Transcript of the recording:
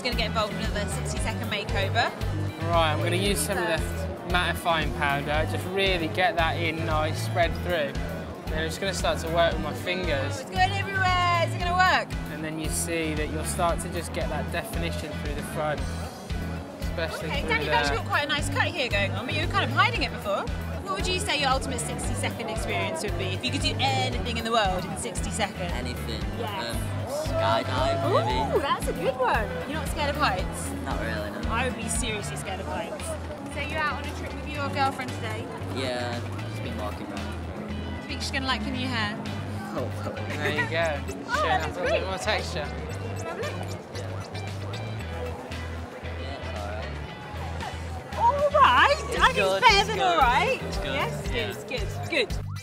going to get involved in the 60-second makeover. Right, I'm going to use some of the mattifying powder, just really get that in nice, spread through. Then I'm just going to start to work with my fingers. Oh, it's going everywhere, is it going to work? And then you see that you'll start to just get that definition through the front, especially okay, through Dan, you've actually got quite a nice cut here going on, but you were kind of hiding it before. What would you say your ultimate 60-second experience would be if you could do anything in the world in 60 seconds? Anything. Yes. Skydive, maybe. Ooh, that's a good one. You're not scared of heights? Not really, no. I would be seriously scared of heights. So you're out on a trip with your girlfriend today? Yeah, just been walking around. Do you think she's going to like your new hair? Oh, There you go. Oh, Showing that up looks a little bit great. more texture. Lovely. yeah, it's alright. All right. I think good, it's better it's than good. all right. It's good. Yes, Yeah. good, good, good.